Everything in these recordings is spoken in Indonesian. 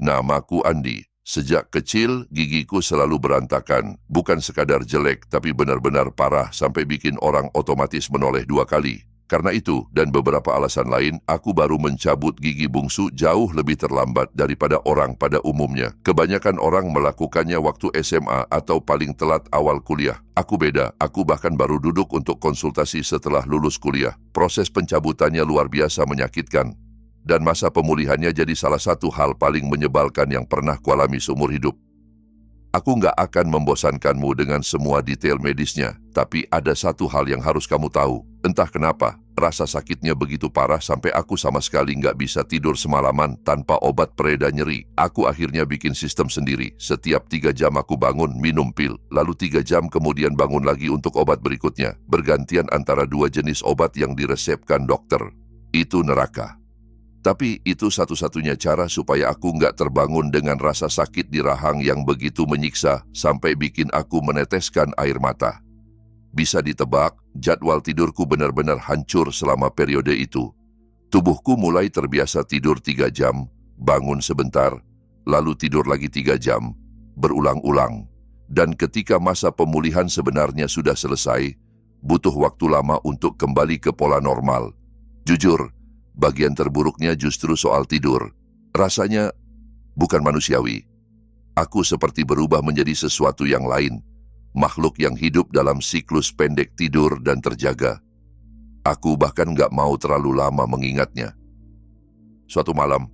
Namaku Andi. Sejak kecil, gigiku selalu berantakan. Bukan sekadar jelek, tapi benar-benar parah sampai bikin orang otomatis menoleh 2 kali. Karena itu, dan beberapa alasan lain, aku baru mencabut gigi bungsu jauh lebih terlambat daripada orang pada umumnya. Kebanyakan orang melakukannya waktu SMA atau paling telat awal kuliah. Aku beda, aku bahkan baru duduk untuk konsultasi setelah lulus kuliah. Proses pencabutannya luar biasa menyakitkan. Dan masa pemulihannya jadi salah satu hal paling menyebalkan yang pernah kualami seumur hidup. Aku nggak akan membosankanmu dengan semua detail medisnya, tapi ada satu hal yang harus kamu tahu. Entah kenapa, rasa sakitnya begitu parah sampai aku sama sekali nggak bisa tidur semalaman tanpa obat pereda nyeri. Aku akhirnya bikin sistem sendiri. Setiap 3 jam aku bangun, minum pil, lalu 3 jam kemudian bangun lagi untuk obat berikutnya. Bergantian antara 2 jenis obat yang diresepkan dokter. Itu neraka. Tapi itu satu-satunya cara supaya aku nggak terbangun dengan rasa sakit di rahang yang begitu menyiksa sampai bikin aku meneteskan air mata. Bisa ditebak, jadwal tidurku benar-benar hancur selama periode itu. Tubuhku mulai terbiasa tidur 3 jam, bangun sebentar, lalu tidur lagi 3 jam, berulang-ulang. Dan ketika masa pemulihan sebenarnya sudah selesai, butuh waktu lama untuk kembali ke pola normal. Jujur, bagian terburuknya justru soal tidur. Rasanya bukan manusiawi. Aku seperti berubah menjadi sesuatu yang lain. Makhluk yang hidup dalam siklus pendek tidur dan terjaga. Aku bahkan nggak mau terlalu lama mengingatnya. Suatu malam,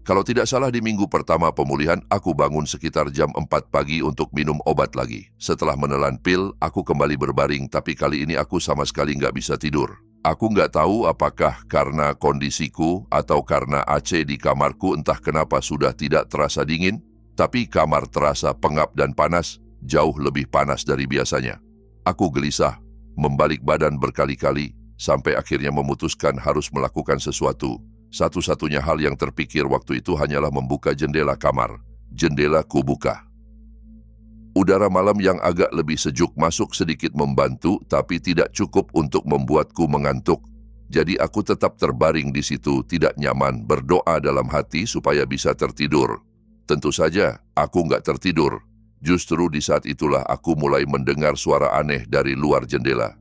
kalau tidak salah di minggu pertama pemulihan, aku bangun sekitar jam 4 pagi untuk minum obat lagi. Setelah menelan pil, aku kembali berbaring, tapi kali ini aku sama sekali nggak bisa tidur. Aku nggak tahu apakah karena kondisiku atau karena AC di kamarku entah kenapa sudah tidak terasa dingin, tapi kamar terasa pengap dan panas, jauh lebih panas dari biasanya. Aku gelisah, membalik badan berkali-kali, sampai akhirnya memutuskan harus melakukan sesuatu. Satu-satunya hal yang terpikir waktu itu hanyalah membuka jendela kamar. Jendela kubuka. Udara malam yang agak lebih sejuk masuk sedikit membantu, tapi tidak cukup untuk membuatku mengantuk. Jadi aku tetap terbaring di situ, tidak nyaman, berdoa dalam hati supaya bisa tertidur. Tentu saja, aku nggak tertidur. Justru di saat itulah aku mulai mendengar suara aneh dari luar jendela.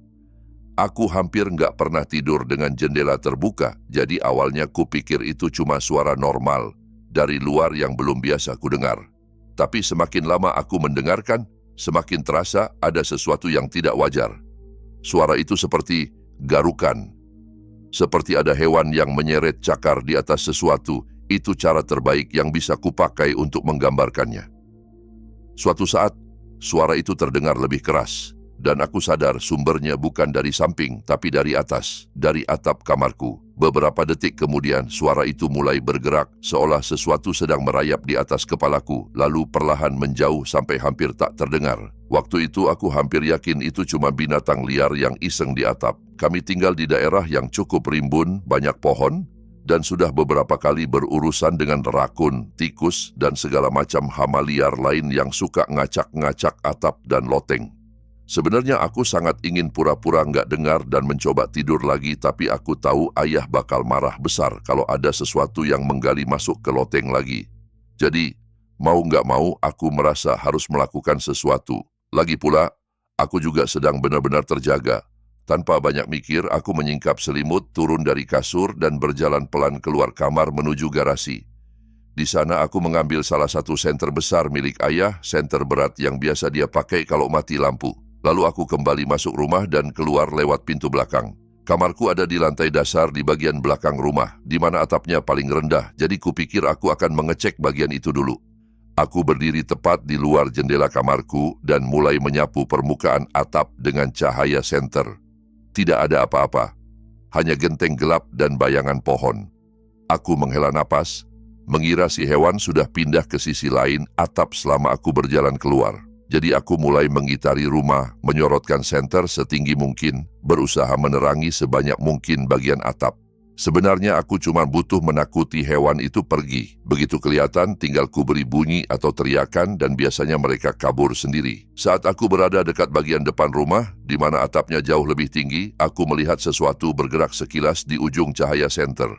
Aku hampir nggak pernah tidur dengan jendela terbuka, jadi awalnya kupikir itu cuma suara normal dari luar yang belum biasa kudengar. Tapi semakin lama aku mendengarkan, semakin terasa ada sesuatu yang tidak wajar. Suara itu seperti garukan. Seperti ada hewan yang menyeret cakar di atas sesuatu. Itu cara terbaik yang bisa kupakai untuk menggambarkannya. Suatu saat, suara itu terdengar lebih keras. Dan aku sadar sumbernya bukan dari samping, tapi dari atas, dari atap kamarku. Beberapa detik kemudian, suara itu mulai bergerak, seolah sesuatu sedang merayap di atas kepalaku, lalu perlahan menjauh sampai hampir tak terdengar. Waktu itu aku hampir yakin itu cuma binatang liar yang iseng di atap. Kami tinggal di daerah yang cukup rimbun, banyak pohon, dan sudah beberapa kali berurusan dengan rakun, tikus, dan segala macam hama liar lain yang suka ngacak-ngacak atap dan loteng. Sebenarnya aku sangat ingin pura-pura nggak dengar dan mencoba tidur lagi, tapi aku tahu ayah bakal marah besar kalau ada sesuatu yang menggali masuk ke loteng lagi. Jadi, mau nggak mau aku merasa harus melakukan sesuatu. Lagi pula, aku juga sedang benar-benar terjaga. Tanpa banyak mikir, aku menyingkap selimut, turun dari kasur, dan berjalan pelan keluar kamar menuju garasi. Di sana aku mengambil salah satu senter besar milik ayah, senter berat yang biasa dia pakai kalau mati lampu. Lalu aku kembali masuk rumah dan keluar lewat pintu belakang. Kamarku ada di lantai dasar di bagian belakang rumah, di mana atapnya paling rendah, jadi kupikir aku akan mengecek bagian itu dulu. Aku berdiri tepat di luar jendela kamarku dan mulai menyapu permukaan atap dengan cahaya senter. Tidak ada apa-apa, hanya genteng gelap dan bayangan pohon. Aku menghela napas, mengira si hewan sudah pindah ke sisi lain atap selama aku berjalan keluar. Jadi aku mulai mengitari rumah, menyorotkan senter setinggi mungkin, berusaha menerangi sebanyak mungkin bagian atap. Sebenarnya aku cuma butuh menakuti hewan itu pergi. Begitu kelihatan, tinggal ku beri bunyi atau teriakan dan biasanya mereka kabur sendiri. Saat aku berada dekat bagian depan rumah, di mana atapnya jauh lebih tinggi, aku melihat sesuatu bergerak sekilas di ujung cahaya senter.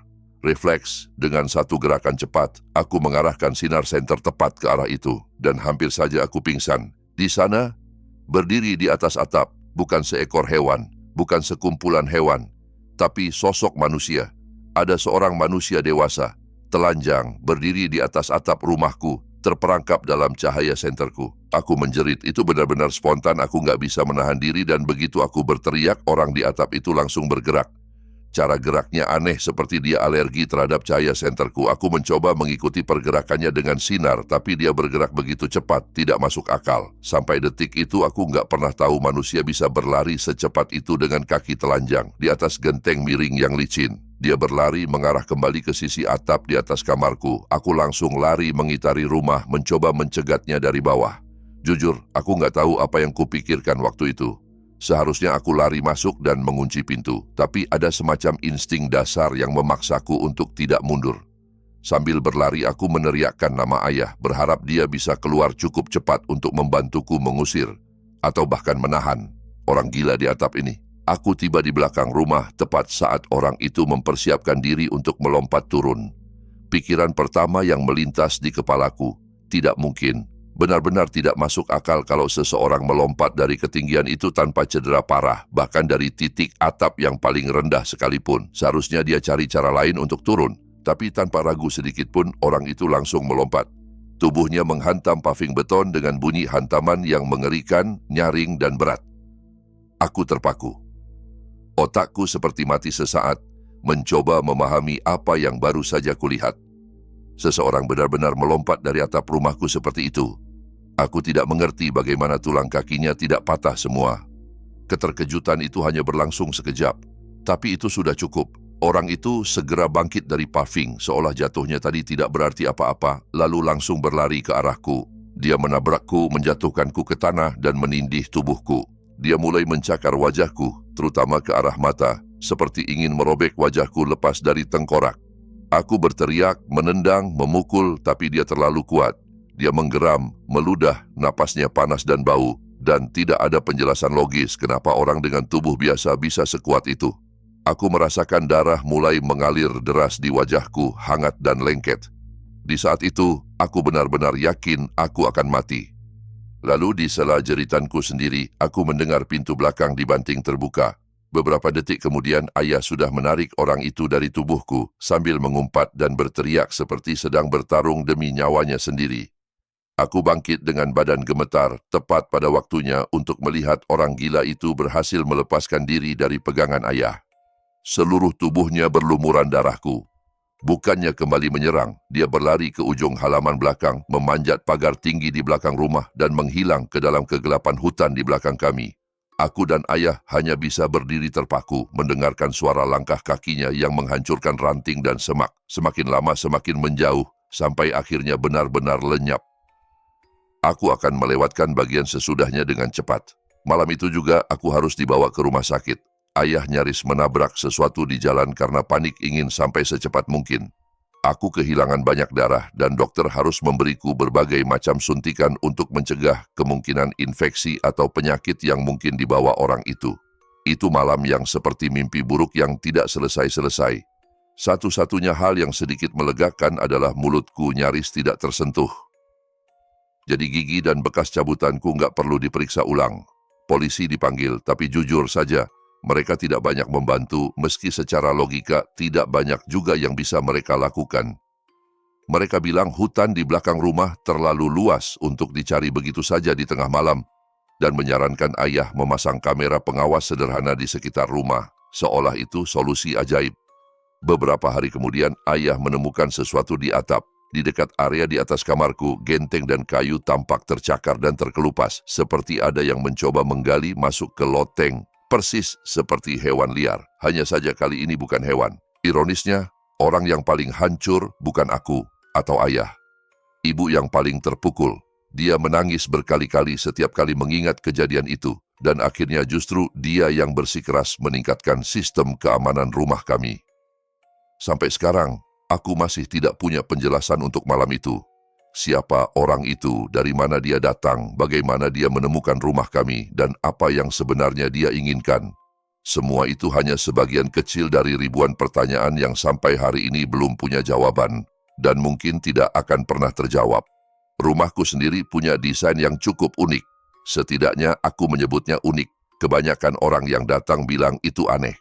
Refleks, dengan satu gerakan cepat, aku mengarahkan sinar senter tepat ke arah itu, dan hampir saja aku pingsan. Di sana, berdiri di atas atap, bukan seekor hewan, bukan sekumpulan hewan, tapi sosok manusia. Ada seorang manusia dewasa, telanjang, berdiri di atas atap rumahku, terperangkap dalam cahaya senterku. Aku menjerit, itu benar-benar spontan, aku nggak bisa menahan diri, dan begitu aku berteriak, orang di atap itu langsung bergerak. Cara geraknya aneh, seperti dia alergi terhadap cahaya senterku. Aku mencoba mengikuti pergerakannya dengan sinar, tapi dia bergerak begitu cepat, tidak masuk akal. Sampai detik itu aku nggak pernah tahu manusia bisa berlari secepat itu dengan kaki telanjang di atas genteng miring yang licin. Dia berlari mengarah kembali ke sisi atap di atas kamarku. Aku langsung lari mengitari rumah, mencoba mencegatnya dari bawah. Jujur, aku nggak tahu apa yang kupikirkan waktu itu. Seharusnya aku lari masuk dan mengunci pintu, tapi ada semacam insting dasar yang memaksaku untuk tidak mundur. Sambil berlari aku meneriakkan nama ayah, berharap dia bisa keluar cukup cepat untuk membantuku mengusir, atau bahkan menahan orang gila di atap ini. Aku tiba di belakang rumah tepat saat orang itu mempersiapkan diri untuk melompat turun. Pikiran pertama yang melintas di kepalaku, tidak mungkin. Benar-benar tidak masuk akal kalau seseorang melompat dari ketinggian itu tanpa cedera parah, bahkan dari titik atap yang paling rendah sekalipun. Seharusnya dia cari cara lain untuk turun, tapi tanpa ragu sedikit pun orang itu langsung melompat. Tubuhnya menghantam paving beton dengan bunyi hantaman yang mengerikan, nyaring, dan berat. Aku terpaku. Otakku seperti mati sesaat, mencoba memahami apa yang baru saja kulihat. Seseorang benar-benar melompat dari atap rumahku seperti itu. Aku tidak mengerti bagaimana tulang kakinya tidak patah semua. Keterkejutan itu hanya berlangsung sekejap, tapi itu sudah cukup. Orang itu segera bangkit dari paving, seolah jatuhnya tadi tidak berarti apa-apa, lalu langsung berlari ke arahku. Dia menabrakku, menjatuhkanku ke tanah, dan menindih tubuhku. Dia mulai mencakar wajahku, terutama ke arah mata, seperti ingin merobek wajahku lepas dari tengkorak. Aku berteriak, menendang, memukul, tapi dia terlalu kuat. Dia menggeram, meludah, napasnya panas dan bau, dan tidak ada penjelasan logis kenapa orang dengan tubuh biasa bisa sekuat itu. Aku merasakan darah mulai mengalir deras di wajahku, hangat dan lengket. Di saat itu, aku benar-benar yakin aku akan mati. Lalu di sela jeritanku sendiri, aku mendengar pintu belakang dibanting terbuka. Beberapa detik kemudian, ayah sudah menarik orang itu dari tubuhku sambil mengumpat dan berteriak seperti sedang bertarung demi nyawanya sendiri. Aku bangkit dengan badan gemetar, tepat pada waktunya untuk melihat orang gila itu berhasil melepaskan diri dari pegangan ayah. Seluruh tubuhnya berlumuran darahku. Bukannya kembali menyerang, dia berlari ke ujung halaman belakang, memanjat pagar tinggi di belakang rumah dan menghilang ke dalam kegelapan hutan di belakang kami. Aku dan ayah hanya bisa berdiri terpaku, mendengarkan suara langkah kakinya yang menghancurkan ranting dan semak. Semakin lama semakin menjauh, sampai akhirnya benar-benar lenyap. Aku akan melewatkan bagian sesudahnya dengan cepat. Malam itu juga aku harus dibawa ke rumah sakit. Ayah nyaris menabrak sesuatu di jalan karena panik ingin sampai secepat mungkin. Aku kehilangan banyak darah dan dokter harus memberiku berbagai macam suntikan untuk mencegah kemungkinan infeksi atau penyakit yang mungkin dibawa orang itu. Itu malam yang seperti mimpi buruk yang tidak selesai-selesai. Satu-satunya hal yang sedikit melegakan adalah mulutku nyaris tidak tersentuh. Jadi gigi dan bekas cabutanku nggak perlu diperiksa ulang. Polisi dipanggil, tapi jujur saja, mereka tidak banyak membantu, meski secara logika tidak banyak juga yang bisa mereka lakukan. Mereka bilang hutan di belakang rumah terlalu luas untuk dicari begitu saja di tengah malam, dan menyarankan ayah memasang kamera pengawas sederhana di sekitar rumah, seolah itu solusi ajaib. Beberapa hari kemudian, ayah menemukan sesuatu di atap. Di dekat area di atas kamarku, genteng dan kayu tampak tercakar dan terkelupas, seperti ada yang mencoba menggali masuk ke loteng, persis seperti hewan liar. Hanya saja kali ini bukan hewan. Ironisnya, orang yang paling hancur bukan aku atau ayah. Ibu yang paling terpukul. Dia menangis berkali-kali setiap kali mengingat kejadian itu, dan akhirnya justru dia yang bersikeras meningkatkan sistem keamanan rumah kami. Sampai sekarang, aku masih tidak punya penjelasan untuk malam itu. Siapa orang itu, dari mana dia datang, bagaimana dia menemukan rumah kami, dan apa yang sebenarnya dia inginkan. Semua itu hanya sebagian kecil dari ribuan pertanyaan yang sampai hari ini belum punya jawaban, dan mungkin tidak akan pernah terjawab. Rumahku sendiri punya desain yang cukup unik. Setidaknya aku menyebutnya unik. Kebanyakan orang yang datang bilang itu aneh.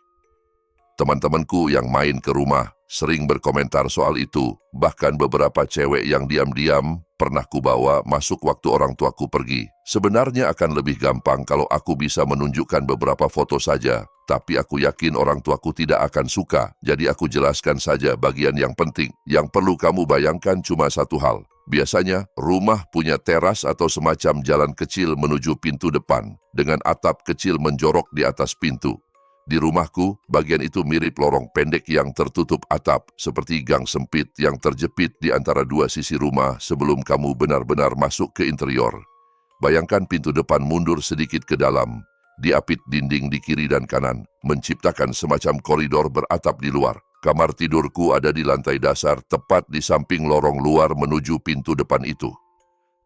Teman-temanku yang main ke rumah sering berkomentar soal itu. Bahkan beberapa cewek yang diam-diam pernah kubawa masuk waktu orang tuaku pergi. Sebenarnya akan lebih gampang kalau aku bisa menunjukkan beberapa foto saja. Tapi aku yakin orang tuaku tidak akan suka. Jadi aku jelaskan saja bagian yang penting. Yang perlu kamu bayangkan cuma satu hal. Biasanya, rumah punya teras atau semacam jalan kecil menuju pintu depan, dengan atap kecil menjorok di atas pintu. Di rumahku, bagian itu mirip lorong pendek yang tertutup atap, seperti gang sempit yang terjepit di antara dua sisi rumah sebelum kamu benar-benar masuk ke interior. Bayangkan pintu depan mundur sedikit ke dalam, diapit dinding di kiri dan kanan, menciptakan semacam koridor beratap di luar. Kamar tidurku ada di lantai dasar, tepat di samping lorong luar menuju pintu depan itu.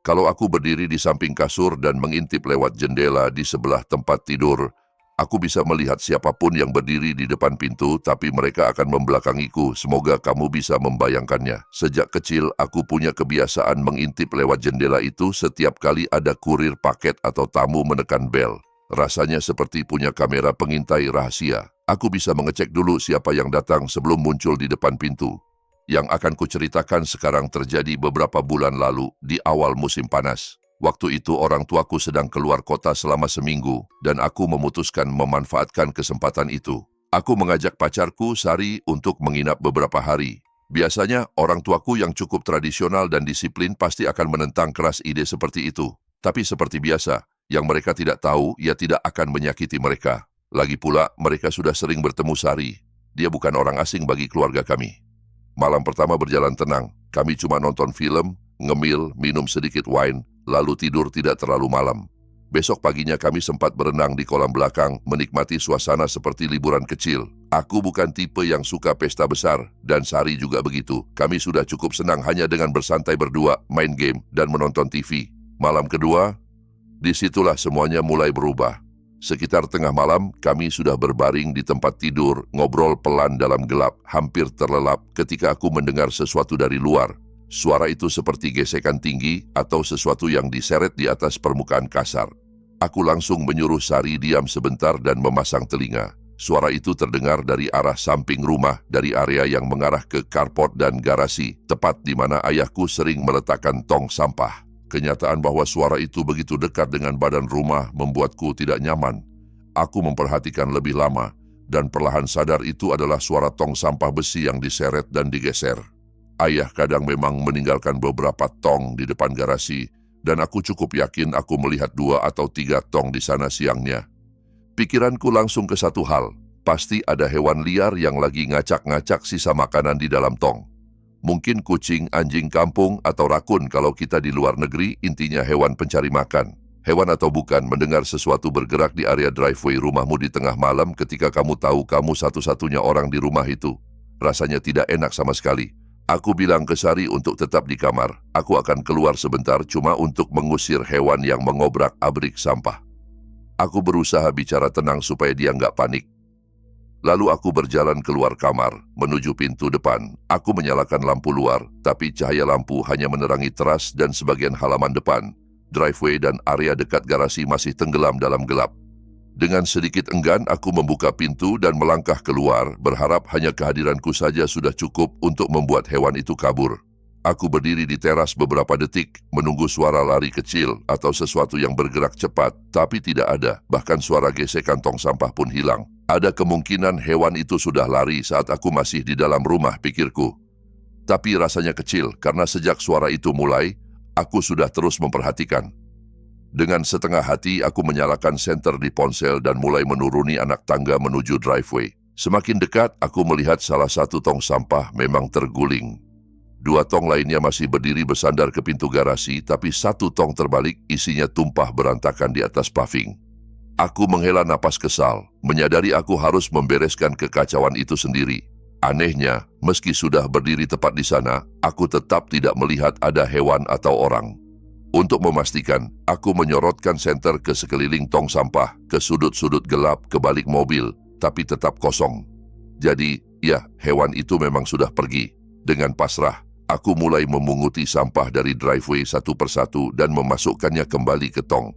Kalau aku berdiri di samping kasur dan mengintip lewat jendela di sebelah tempat tidur, aku bisa melihat siapapun yang berdiri di depan pintu, tapi mereka akan membelakangiku. Semoga kamu bisa membayangkannya. Sejak kecil, aku punya kebiasaan mengintip lewat jendela itu setiap kali ada kurir paket atau tamu menekan bel. Rasanya seperti punya kamera pengintai rahasia. Aku bisa mengecek dulu siapa yang datang sebelum muncul di depan pintu. Yang akan kuceritakan sekarang terjadi beberapa bulan lalu di awal musim panas. Waktu itu orang tuaku sedang keluar kota selama seminggu dan aku memutuskan memanfaatkan kesempatan itu. Aku mengajak pacarku, Sari, untuk menginap beberapa hari. Biasanya orang tuaku yang cukup tradisional dan disiplin pasti akan menentang keras ide seperti itu. Tapi seperti biasa, yang mereka tidak tahu, ia tidak akan menyakiti mereka. Lagi pula, mereka sudah sering bertemu Sari. Dia bukan orang asing bagi keluarga kami. Malam pertama berjalan tenang. Kami cuma nonton film, ngemil, minum sedikit wine, lalu tidur tidak terlalu malam. Besok paginya kami sempat berenang di kolam belakang, menikmati suasana seperti liburan kecil. Aku bukan tipe yang suka pesta besar, dan Sari juga begitu. Kami sudah cukup senang hanya dengan bersantai berdua, main game, dan menonton TV. Malam kedua, disitulah semuanya mulai berubah. Sekitar tengah malam, kami sudah berbaring di tempat tidur, ngobrol pelan dalam gelap, hampir terlelap ketika aku mendengar sesuatu dari luar. Suara itu seperti gesekan tinggi atau sesuatu yang diseret di atas permukaan kasar. Aku langsung menyuruh Sari diam sebentar dan memasang telinga. Suara itu terdengar dari arah samping rumah, dari area yang mengarah ke carport dan garasi, tepat di mana ayahku sering meletakkan tong sampah. Kenyataan bahwa suara itu begitu dekat dengan badan rumah membuatku tidak nyaman. Aku memperhatikan lebih lama, dan perlahan sadar itu adalah suara tong sampah besi yang diseret dan digeser. Ayah kadang memang meninggalkan beberapa tong di depan garasi, dan aku cukup yakin aku melihat 2 atau 3 tong di sana siangnya. Pikiranku langsung ke satu hal, pasti ada hewan liar yang lagi ngacak-ngacak sisa makanan di dalam tong. Mungkin kucing, anjing kampung, atau rakun kalau kita di luar negeri, intinya hewan pencari makan. Hewan atau bukan, mendengar sesuatu bergerak di area driveway rumahmu di tengah malam ketika kamu tahu kamu satu-satunya orang di rumah itu. Rasanya tidak enak sama sekali. Aku bilang ke Sari untuk tetap di kamar. Aku akan keluar sebentar cuma untuk mengusir hewan yang mengobrak-abrik sampah. Aku berusaha bicara tenang supaya dia nggak panik. Lalu aku berjalan keluar kamar, menuju pintu depan. Aku menyalakan lampu luar, tapi cahaya lampu hanya menerangi teras dan sebagian halaman depan. Driveway dan area dekat garasi masih tenggelam dalam gelap. Dengan sedikit enggan, aku membuka pintu dan melangkah keluar, berharap hanya kehadiranku saja sudah cukup untuk membuat hewan itu kabur. Aku berdiri di teras beberapa detik, menunggu suara lari kecil atau sesuatu yang bergerak cepat, tapi tidak ada. Bahkan suara gesekan tong sampah pun hilang. Ada kemungkinan hewan itu sudah lari saat aku masih di dalam rumah, pikirku. Tapi rasanya kecil, karena sejak suara itu mulai, aku sudah terus memperhatikan. Dengan setengah hati, aku menyalakan senter di ponsel dan mulai menuruni anak tangga menuju driveway. Semakin dekat, aku melihat salah satu tong sampah memang terguling. 2 tong lainnya masih berdiri bersandar ke pintu garasi, tapi 1 tong terbalik, isinya tumpah berantakan di atas paving. Aku menghela napas kesal, menyadari aku harus membereskan kekacauan itu sendiri. Anehnya, meski sudah berdiri tepat di sana, aku tetap tidak melihat ada hewan atau orang. Untuk memastikan, aku menyorotkan senter ke sekeliling tong sampah, ke sudut-sudut gelap, ke balik mobil, tapi tetap kosong. Jadi, ya, hewan itu memang sudah pergi. Dengan pasrah, aku mulai memunguti sampah dari driveway satu persatu dan memasukkannya kembali ke tong.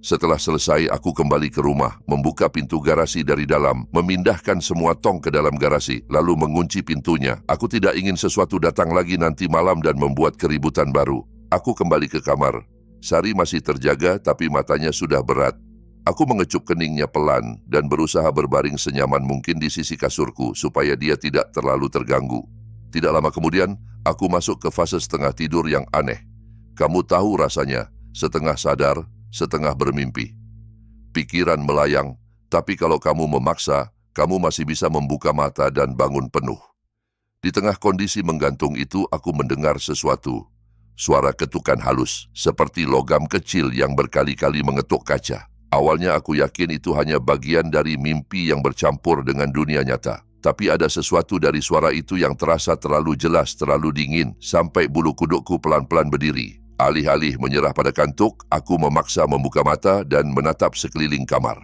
Setelah selesai, aku kembali ke rumah, membuka pintu garasi dari dalam, memindahkan semua tong ke dalam garasi, lalu mengunci pintunya. Aku tidak ingin sesuatu datang lagi nanti malam dan membuat keributan baru. Aku kembali ke kamar. Sari masih terjaga, tapi matanya sudah berat. Aku mengecup keningnya pelan dan berusaha berbaring senyaman mungkin di sisi kasurku supaya dia tidak terlalu terganggu. Tidak lama kemudian, aku masuk ke fase setengah tidur yang aneh. Kamu tahu rasanya, setengah sadar, setengah bermimpi. Pikiran melayang, tapi kalau kamu memaksa, kamu masih bisa membuka mata dan bangun penuh. Di tengah kondisi menggantung itu, aku mendengar sesuatu. Suara ketukan halus, seperti logam kecil yang berkali-kali mengetuk kaca. Awalnya aku yakin itu hanya bagian dari mimpi yang bercampur dengan dunia nyata. Tapi ada sesuatu dari suara itu yang terasa terlalu jelas, terlalu dingin, sampai bulu kudukku pelan-pelan berdiri. Alih-alih menyerah pada kantuk, aku memaksa membuka mata dan menatap sekeliling kamar.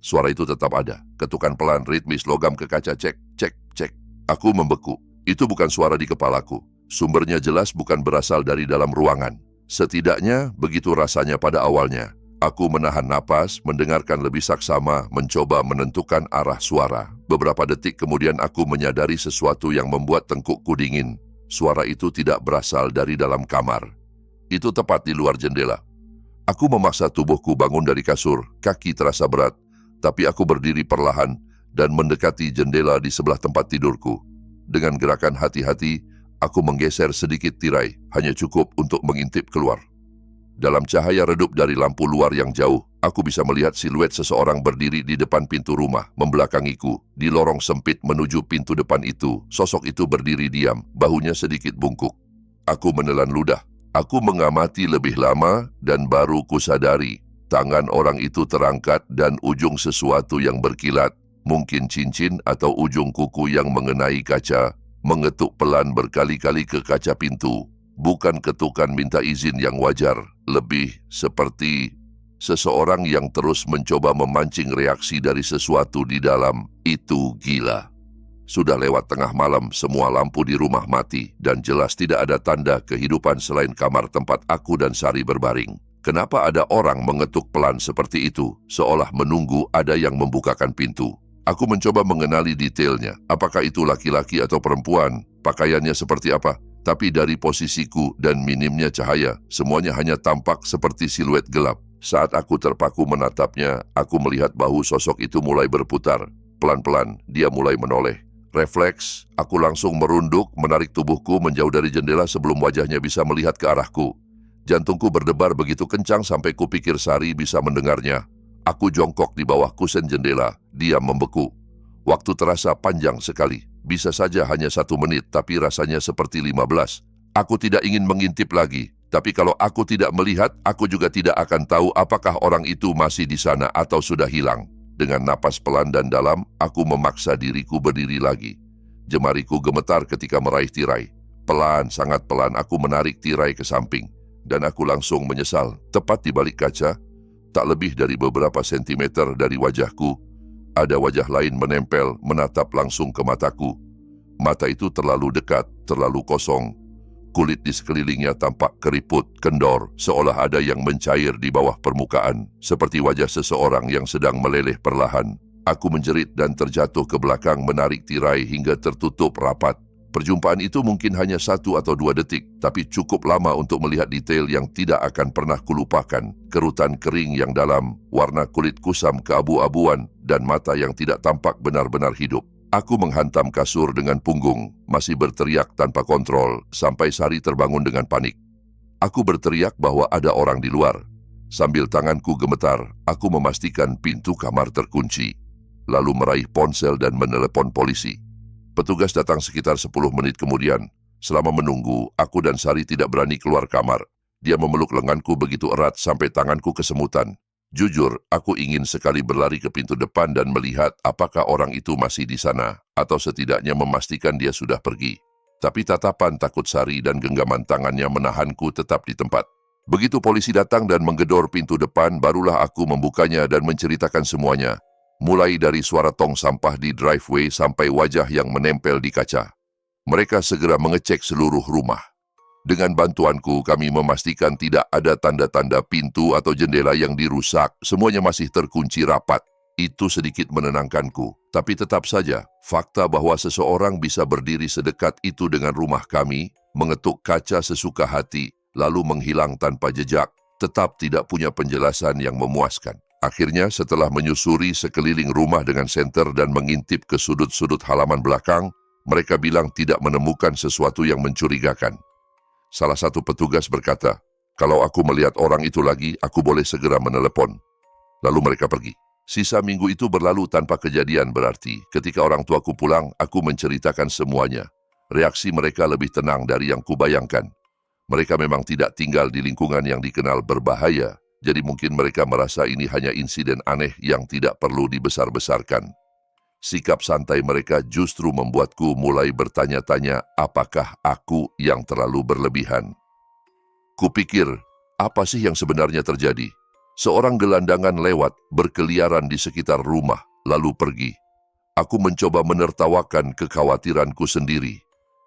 Suara itu tetap ada. Ketukan pelan ritmis logam ke kaca, cek, cek, cek. Aku membeku. Itu bukan suara di kepalaku. Sumbernya jelas bukan berasal dari dalam ruangan. Setidaknya begitu rasanya pada awalnya. Aku menahan napas, mendengarkan lebih saksama, mencoba menentukan arah suara. Beberapa detik kemudian aku menyadari sesuatu yang membuat tengkukku dingin. Suara itu tidak berasal dari dalam kamar. Itu tepat di luar jendela. Aku memaksa tubuhku bangun dari kasur, kaki terasa berat, tapi aku berdiri perlahan dan mendekati jendela di sebelah tempat tidurku. Dengan gerakan hati-hati, aku menggeser sedikit tirai, hanya cukup untuk mengintip keluar. Dalam cahaya redup dari lampu luar yang jauh, aku bisa melihat siluet seseorang berdiri di depan pintu rumah, membelakangiku. Di lorong sempit menuju pintu depan itu, sosok itu berdiri diam, bahunya sedikit bungkuk. Aku menelan ludah. Aku mengamati lebih lama dan baru kusadari. Tangan orang itu terangkat dan ujung sesuatu yang berkilat, mungkin cincin atau ujung kuku yang mengenai kaca, mengetuk pelan berkali-kali ke kaca pintu. Bukan ketukan minta izin yang wajar, lebih seperti seseorang yang terus mencoba memancing reaksi dari sesuatu di dalam. Itu gila. Sudah lewat tengah malam, semua lampu di rumah mati, dan jelas tidak ada tanda kehidupan selain kamar tempat aku dan Sari berbaring. Kenapa ada orang mengetuk pelan seperti itu, seolah menunggu ada yang membukakan pintu? Aku mencoba mengenali detailnya, apakah itu laki-laki atau perempuan, pakaiannya seperti apa. Tapi dari posisiku dan minimnya cahaya, semuanya hanya tampak seperti siluet gelap. Saat aku terpaku menatapnya, aku melihat bahu sosok itu mulai berputar. Pelan-pelan, dia mulai menoleh. Refleks, aku langsung merunduk, menarik tubuhku menjauh dari jendela sebelum wajahnya bisa melihat ke arahku. Jantungku berdebar begitu kencang sampai kupikir Sari bisa mendengarnya. Aku jongkok di bawah kusen jendela, diam membeku. Waktu terasa panjang sekali. Bisa saja hanya 1 menit, tapi rasanya seperti 15. Aku tidak ingin mengintip lagi, tapi kalau aku tidak melihat, aku juga tidak akan tahu apakah orang itu masih di sana atau sudah hilang. Dengan napas pelan dan dalam, aku memaksa diriku berdiri lagi. Jemariku gemetar ketika meraih tirai. Pelan, sangat pelan, aku menarik tirai ke samping. Dan aku langsung menyesal, tepat di balik kaca, tak lebih dari beberapa sentimeter dari wajahku, ada wajah lain menempel, menatap langsung ke mataku. Mata itu terlalu dekat, terlalu kosong. Kulit di sekelilingnya tampak keriput, kendor, seolah ada yang mencair di bawah permukaan, seperti wajah seseorang yang sedang meleleh perlahan. Aku menjerit dan terjatuh ke belakang menarik tirai hingga tertutup rapat. Perjumpaan itu mungkin hanya 1 atau 2 detik, tapi cukup lama untuk melihat detail yang tidak akan pernah kulupakan. Kerutan kering yang dalam, warna kulit kusam keabu-abuan, dan mata yang tidak tampak benar-benar hidup. Aku menghantam kasur dengan punggung, masih berteriak tanpa kontrol, sampai Sari terbangun dengan panik. Aku berteriak bahwa ada orang di luar. Sambil tanganku gemetar, aku memastikan pintu kamar terkunci. Lalu meraih ponsel dan menelepon polisi. Petugas datang sekitar 10 menit kemudian. Selama menunggu, aku dan Sari tidak berani keluar kamar. Dia memeluk lenganku begitu erat sampai tanganku kesemutan. Jujur, aku ingin sekali berlari ke pintu depan dan melihat apakah orang itu masih di sana, atau setidaknya memastikan dia sudah pergi. Tapi tatapan takut Sari dan genggaman tangannya menahanku tetap di tempat. Begitu polisi datang dan menggedor pintu depan, barulah aku membukanya dan menceritakan semuanya. mulai dari suara tong sampah di driveway sampai wajah yang menempel di kaca. Mereka segera mengecek seluruh rumah. Dengan bantuanku, kami memastikan tidak ada tanda-tanda pintu atau jendela yang dirusak. Semuanya masih terkunci rapat. Itu sedikit menenangkanku. Tapi tetap saja, fakta bahwa seseorang bisa berdiri sedekat itu dengan rumah kami, mengetuk kaca sesuka hati, lalu menghilang tanpa jejak, tetap tidak punya penjelasan yang memuaskan. Akhirnya, setelah menyusuri sekeliling rumah dengan senter dan mengintip ke sudut-sudut halaman belakang, mereka bilang tidak menemukan sesuatu yang mencurigakan. Salah satu petugas berkata, "Kalau aku melihat orang itu lagi, aku boleh segera menelepon." Lalu mereka pergi. Sisa minggu itu berlalu tanpa kejadian berarti. Ketika orang tuaku pulang, aku menceritakan semuanya. Reaksi mereka lebih tenang dari yang kubayangkan. Mereka memang tidak tinggal di lingkungan yang dikenal berbahaya, jadi mungkin mereka merasa ini hanya insiden aneh yang tidak perlu dibesar-besarkan. Sikap santai mereka justru membuatku mulai bertanya-tanya apakah aku yang terlalu berlebihan. Kupikir, apa sih yang sebenarnya terjadi? Seorang gelandangan lewat, berkeliaran di sekitar rumah, lalu pergi. Aku mencoba menertawakan kekhawatiranku sendiri.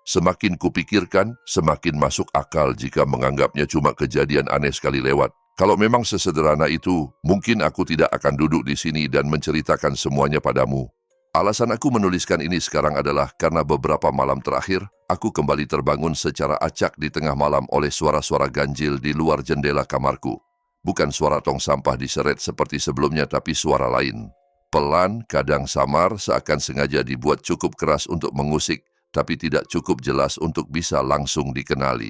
Semakin kupikirkan, semakin masuk akal jika menganggapnya cuma kejadian aneh sekali lewat. Kalau memang sesederhana itu, mungkin aku tidak akan duduk di sini dan menceritakan semuanya padamu. Alasan aku menuliskan ini sekarang adalah karena beberapa malam terakhir, aku kembali terbangun secara acak di tengah malam oleh suara-suara ganjil di luar jendela kamarku. Bukan suara tong sampah diseret seperti sebelumnya, tapi suara lain. Pelan, kadang samar, seakan sengaja dibuat cukup keras untuk mengusik, tapi tidak cukup jelas untuk bisa langsung dikenali.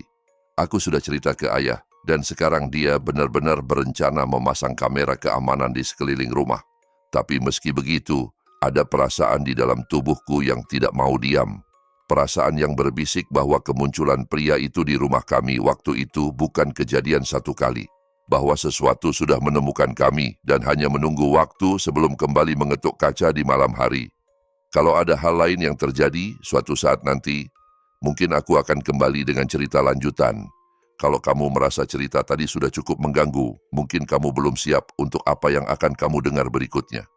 Aku sudah cerita ke ayah, dan sekarang dia benar-benar berencana memasang kamera keamanan di sekeliling rumah. Tapi meski begitu, ada perasaan di dalam tubuhku yang tidak mau diam. Perasaan yang berbisik bahwa kemunculan pria itu di rumah kami waktu itu bukan kejadian satu kali. Bahwa sesuatu sudah menemukan kami dan hanya menunggu waktu sebelum kembali mengetuk kaca di malam hari. Kalau ada hal lain yang terjadi suatu saat nanti, mungkin aku akan kembali dengan cerita lanjutan. Kalau kamu merasa cerita tadi sudah cukup mengganggu, mungkin kamu belum siap untuk apa yang akan kamu dengar berikutnya.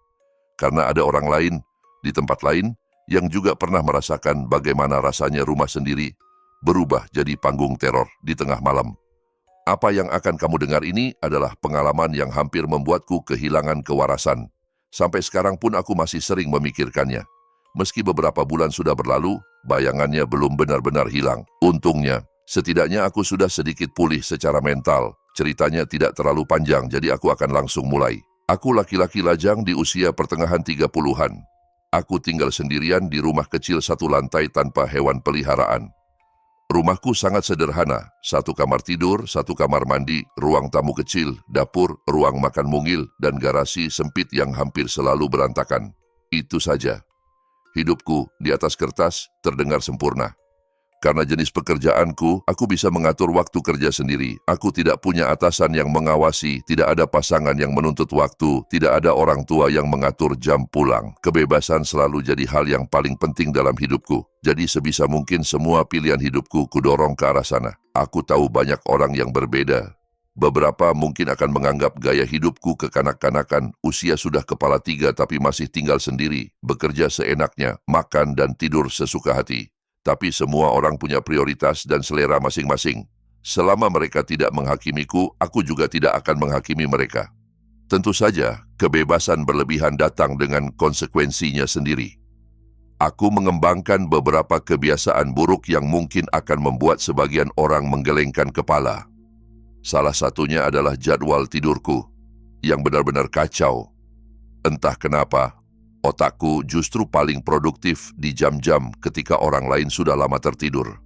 Karena ada orang lain, di tempat lain, yang juga pernah merasakan bagaimana rasanya rumah sendiri berubah jadi panggung teror di tengah malam. Apa yang akan kamu dengar ini adalah pengalaman yang hampir membuatku kehilangan kewarasan. Sampai sekarang pun aku masih sering memikirkannya. Meski beberapa bulan sudah berlalu, bayangannya belum benar-benar hilang. Untungnya, setidaknya aku sudah sedikit pulih secara mental. Ceritanya tidak terlalu panjang, jadi aku akan langsung mulai. Aku laki-laki lajang di usia pertengahan 30-an. Aku tinggal sendirian di rumah kecil satu lantai tanpa hewan peliharaan. Rumahku sangat sederhana, satu kamar tidur, satu kamar mandi, ruang tamu kecil, dapur, ruang makan mungil, dan garasi sempit yang hampir selalu berantakan. Itu saja. Hidupku di atas kertas terdengar sempurna. Karena jenis pekerjaanku, aku bisa mengatur waktu kerja sendiri. Aku tidak punya atasan yang mengawasi, tidak ada pasangan yang menuntut waktu, tidak ada orang tua yang mengatur jam pulang. Kebebasan selalu jadi hal yang paling penting dalam hidupku. Jadi sebisa mungkin semua pilihan hidupku kudorong ke arah sana. Aku tahu banyak orang yang berbeda. Beberapa mungkin akan menganggap gaya hidupku kekanak-kanakan, usia sudah kepala 3 tapi masih tinggal sendiri, bekerja seenaknya, makan dan tidur sesuka hati. Tapi semua orang punya prioritas dan selera masing-masing. Selama mereka tidak menghakimiku, aku juga tidak akan menghakimi mereka. Tentu saja, kebebasan berlebihan datang dengan konsekuensinya sendiri. Aku mengembangkan beberapa kebiasaan buruk yang mungkin akan membuat sebagian orang menggelengkan kepala. Salah satunya adalah jadwal tidurku, yang benar-benar kacau. Entah kenapa, otakku justru paling produktif di jam-jam ketika orang lain sudah lama tertidur.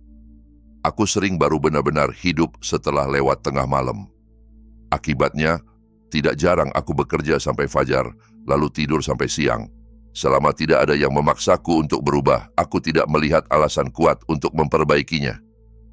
Aku sering baru benar-benar hidup setelah lewat tengah malam. Akibatnya, tidak jarang aku bekerja sampai fajar, lalu tidur sampai siang. Selama tidak ada yang memaksaku untuk berubah, aku tidak melihat alasan kuat untuk memperbaikinya.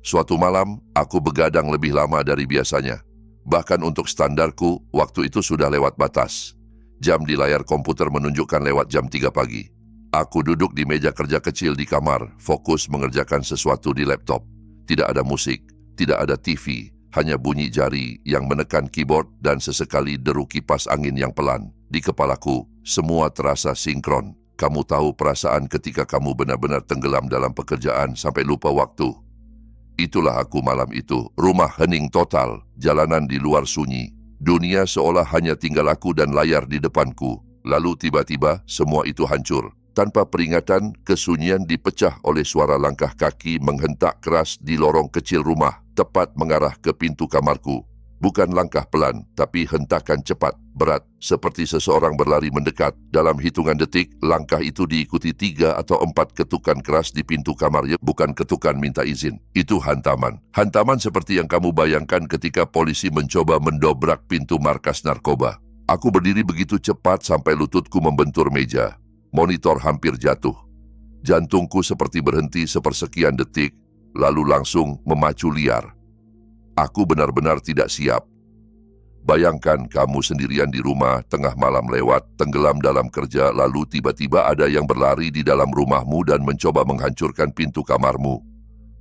Suatu malam, aku begadang lebih lama dari biasanya. Bahkan untuk standarku, waktu itu sudah lewat batas. Jam di layar komputer menunjukkan lewat jam 3 pagi. Aku duduk di meja kerja kecil di kamar, fokus mengerjakan sesuatu di laptop. Tidak ada musik, tidak ada TV, hanya bunyi jari yang menekan keyboard dan sesekali deru kipas angin yang pelan. Di kepalaku, semua terasa sinkron. Kamu tahu perasaan ketika kamu benar-benar tenggelam dalam pekerjaan sampai lupa waktu. Itulah aku malam itu. Rumah hening total, jalanan di luar sunyi. Dunia seolah hanya tinggal aku dan layar di depanku. Lalu tiba-tiba semua itu hancur. Tanpa peringatan, kesunyian dipecah oleh suara langkah kaki menghentak keras di lorong kecil rumah, tepat mengarah ke pintu kamarku. Bukan langkah pelan, tapi hentakan cepat, berat, seperti seseorang berlari mendekat. Dalam hitungan detik, langkah itu diikuti 3 atau 4 ketukan keras di pintu kamarnya, bukan ketukan minta izin. Itu hantaman. Hantaman seperti yang kamu bayangkan ketika polisi mencoba mendobrak pintu markas narkoba. Aku berdiri begitu cepat sampai lututku membentur meja. Monitor hampir jatuh. Jantungku seperti berhenti sepersekian detik, lalu langsung memacu liar. Aku benar-benar tidak siap. Bayangkan kamu sendirian di rumah, tengah malam lewat, tenggelam dalam kerja, lalu tiba-tiba ada yang berlari di dalam rumahmu dan mencoba menghancurkan pintu kamarmu.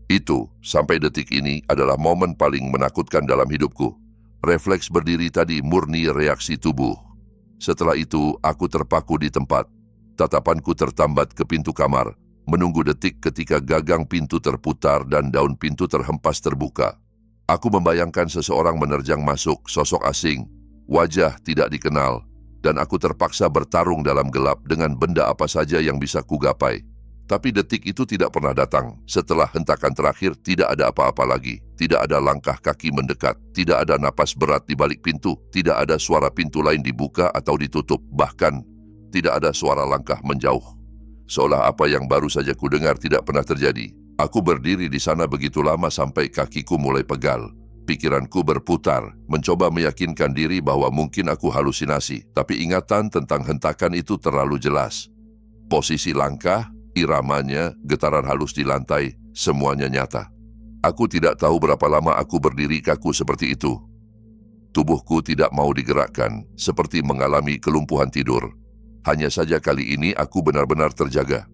Itu, sampai detik ini, adalah momen paling menakutkan dalam hidupku. Refleks berdiri tadi murni reaksi tubuh. Setelah itu, aku terpaku di tempat. Tatapanku tertambat ke pintu kamar, menunggu detik ketika gagang pintu terputar dan daun pintu terhempas terbuka. Aku membayangkan seseorang menerjang masuk, sosok asing, wajah tidak dikenal, dan aku terpaksa bertarung dalam gelap dengan benda apa saja yang bisa kugapai. Tapi detik itu tidak pernah datang. Setelah hentakan terakhir, tidak ada apa-apa lagi. Tidak ada langkah kaki mendekat, tidak ada napas berat di balik pintu, tidak ada suara pintu lain dibuka atau ditutup, bahkan tidak ada suara langkah menjauh. Seolah apa yang baru saja kudengar tidak pernah terjadi. Aku berdiri di sana begitu lama sampai kakiku mulai pegal. Pikiranku berputar, mencoba meyakinkan diri bahwa mungkin aku halusinasi, tapi ingatan tentang hentakan itu terlalu jelas. Posisi langkah, iramanya, getaran halus di lantai, semuanya nyata. Aku tidak tahu berapa lama aku berdiri kaku seperti itu. Tubuhku tidak mau digerakkan, seperti mengalami kelumpuhan tidur. Hanya saja kali ini aku benar-benar terjaga.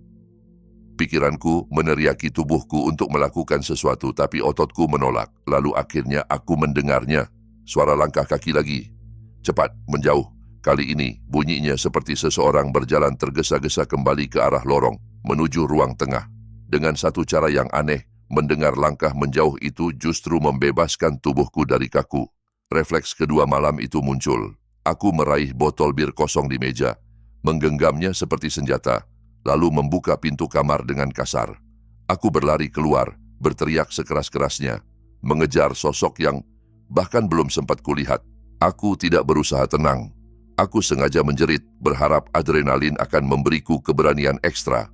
Pikiranku meneriaki tubuhku untuk melakukan sesuatu, tapi ototku menolak. Lalu akhirnya aku mendengarnya. Suara langkah kaki lagi. Cepat, menjauh. Kali ini bunyinya seperti seseorang berjalan tergesa-gesa kembali ke arah lorong, menuju ruang tengah. Dengan satu cara yang aneh, mendengar langkah menjauh itu justru membebaskan tubuhku dari kaku. Refleks kedua malam itu muncul. Aku meraih botol bir kosong di meja, menggenggamnya seperti senjata, lalu membuka pintu kamar dengan kasar. Aku berlari keluar, berteriak sekeras-kerasnya, mengejar sosok yang bahkan belum sempat kulihat. Aku tidak berusaha tenang. Aku sengaja menjerit, berharap adrenalin akan memberiku keberanian ekstra.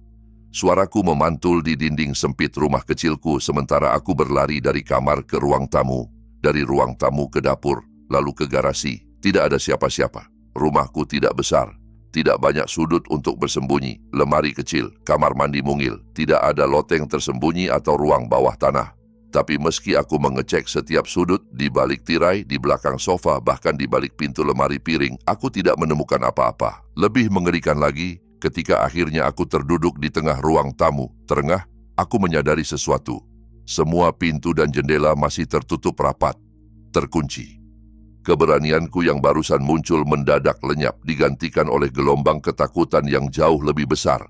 Suaraku memantul di dinding sempit rumah kecilku sementara aku berlari dari kamar ke ruang tamu, dari ruang tamu ke dapur, lalu ke garasi. Tidak ada siapa-siapa. Rumahku tidak besar. Tidak banyak sudut untuk bersembunyi, lemari kecil, kamar mandi mungil, tidak ada loteng tersembunyi atau ruang bawah tanah. Tapi meski aku mengecek setiap sudut, di balik tirai, di belakang sofa, bahkan di balik pintu lemari piring, aku tidak menemukan apa-apa. Lebih mengerikan lagi, ketika akhirnya aku terduduk di tengah ruang tamu, terengah, aku menyadari sesuatu. Semua pintu dan jendela masih tertutup rapat, terkunci. Keberanianku yang barusan muncul mendadak lenyap, digantikan oleh gelombang ketakutan yang jauh lebih besar.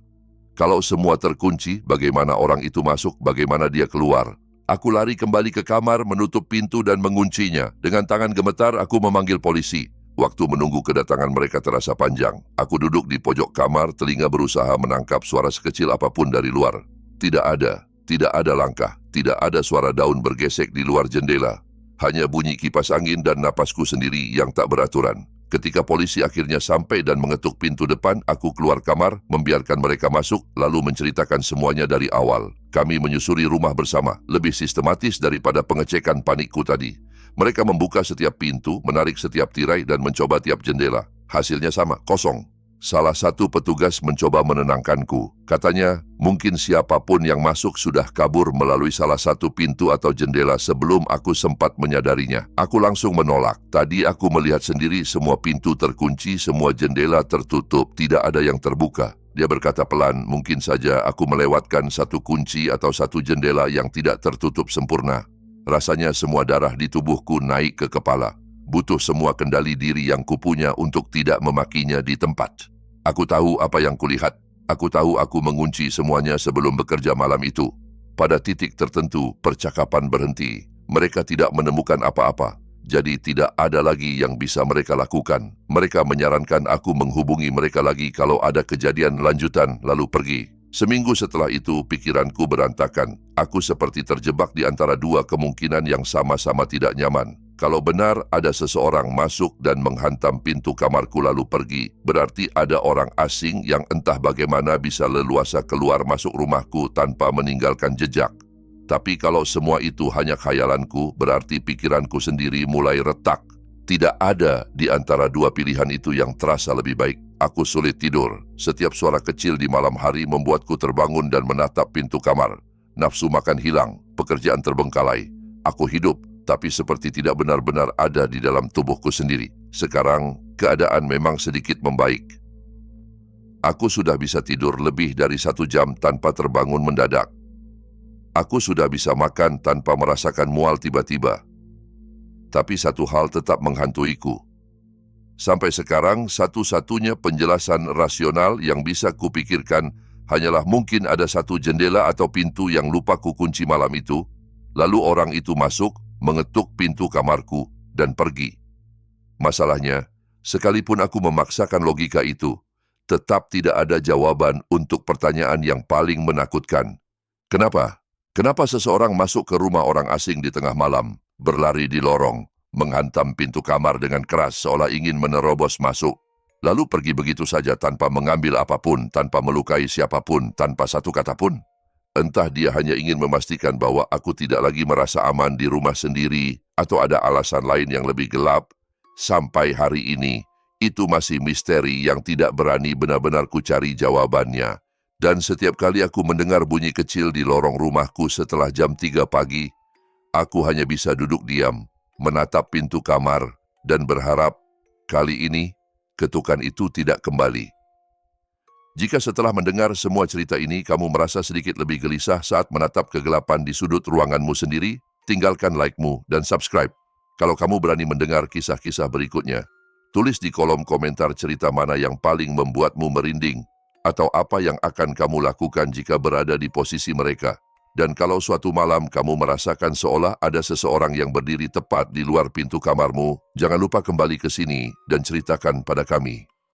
Kalau semua terkunci, bagaimana orang itu masuk, bagaimana dia keluar? Aku lari kembali ke kamar, menutup pintu dan menguncinya. Dengan tangan gemetar, aku memanggil polisi. Waktu menunggu kedatangan mereka terasa panjang. Aku duduk di pojok kamar, telinga berusaha menangkap suara sekecil apapun dari luar. Tidak ada langkah, tidak ada suara daun bergesek di luar jendela. Hanya bunyi kipas angin dan napasku sendiri yang tak beraturan. Ketika polisi akhirnya sampai dan mengetuk pintu depan, aku keluar kamar, membiarkan mereka masuk, lalu menceritakan semuanya dari awal. Kami menyusuri rumah bersama, lebih sistematis daripada pengecekan panikku tadi. Mereka membuka setiap pintu, menarik setiap tirai dan mencoba tiap jendela. Hasilnya sama, kosong. Salah satu petugas mencoba menenangkanku. Katanya, mungkin siapapun yang masuk sudah kabur melalui salah satu pintu atau jendela sebelum aku sempat menyadarinya. Aku langsung menolak. Tadi aku melihat sendiri semua pintu terkunci, semua jendela tertutup, tidak ada yang terbuka. Dia berkata pelan, mungkin saja aku melewatkan satu kunci atau satu jendela yang tidak tertutup sempurna. Rasanya semua darah di tubuhku naik ke kepala. Butuh semua kendali diri yang kupunya untuk tidak memakinya di tempat. Aku tahu apa yang kulihat. Aku tahu aku mengunci semuanya sebelum bekerja malam itu. Pada titik tertentu, percakapan berhenti. Mereka tidak menemukan apa-apa. Jadi tidak ada lagi yang bisa mereka lakukan. Mereka menyarankan aku menghubungi mereka lagi kalau ada kejadian lanjutan lalu pergi. Seminggu setelah itu, pikiranku berantakan. Aku seperti terjebak di antara dua kemungkinan yang sama-sama tidak nyaman. Kalau benar ada seseorang masuk dan menghantam pintu kamarku lalu pergi, berarti ada orang asing yang entah bagaimana bisa leluasa keluar masuk rumahku tanpa meninggalkan jejak. Tapi kalau semua itu hanya khayalanku, berarti pikiranku sendiri mulai retak. Tidak ada di antara dua pilihan itu yang terasa lebih baik. Aku sulit tidur. Setiap suara kecil di malam hari membuatku terbangun dan menatap pintu kamar. Nafsu makan hilang, pekerjaan terbengkalai. Aku hidup, tapi seperti tidak benar-benar ada di dalam tubuhku sendiri. Sekarang, keadaan memang sedikit membaik. Aku sudah bisa tidur lebih dari 1 jam tanpa terbangun mendadak. Aku sudah bisa makan tanpa merasakan mual tiba-tiba. Tapi satu hal tetap menghantuiku. Sampai sekarang, satu-satunya penjelasan rasional yang bisa kupikirkan hanyalah mungkin ada satu jendela atau pintu yang lupa kukunci malam itu, lalu orang itu masuk, mengetuk pintu kamarku, dan pergi. Masalahnya, sekalipun aku memaksakan logika itu, tetap tidak ada jawaban untuk pertanyaan yang paling menakutkan. Kenapa? Kenapa seseorang masuk ke rumah orang asing di tengah malam, berlari di lorong, menghantam pintu kamar dengan keras seolah ingin menerobos masuk, lalu pergi begitu saja tanpa mengambil apapun, tanpa melukai siapapun, tanpa satu kata pun? Entah dia hanya ingin memastikan bahwa aku tidak lagi merasa aman di rumah sendiri, atau ada alasan lain yang lebih gelap. Sampai hari ini, itu masih misteri yang tidak berani benar-benar kucari jawabannya. Dan setiap kali aku mendengar bunyi kecil di lorong rumahku setelah jam 3 pagi, aku hanya bisa duduk diam, menatap pintu kamar, dan berharap kali ini ketukan itu tidak kembali. Jika setelah mendengar semua cerita ini kamu merasa sedikit lebih gelisah saat menatap kegelapan di sudut ruanganmu sendiri, tinggalkan like-mu dan subscribe. Kalau kamu berani mendengar kisah-kisah berikutnya, tulis di kolom komentar cerita mana yang paling membuatmu merinding, atau apa yang akan kamu lakukan jika berada di posisi mereka. Dan kalau suatu malam kamu merasakan seolah ada seseorang yang berdiri tepat di luar pintu kamarmu, jangan lupa kembali ke sini dan ceritakan pada kami.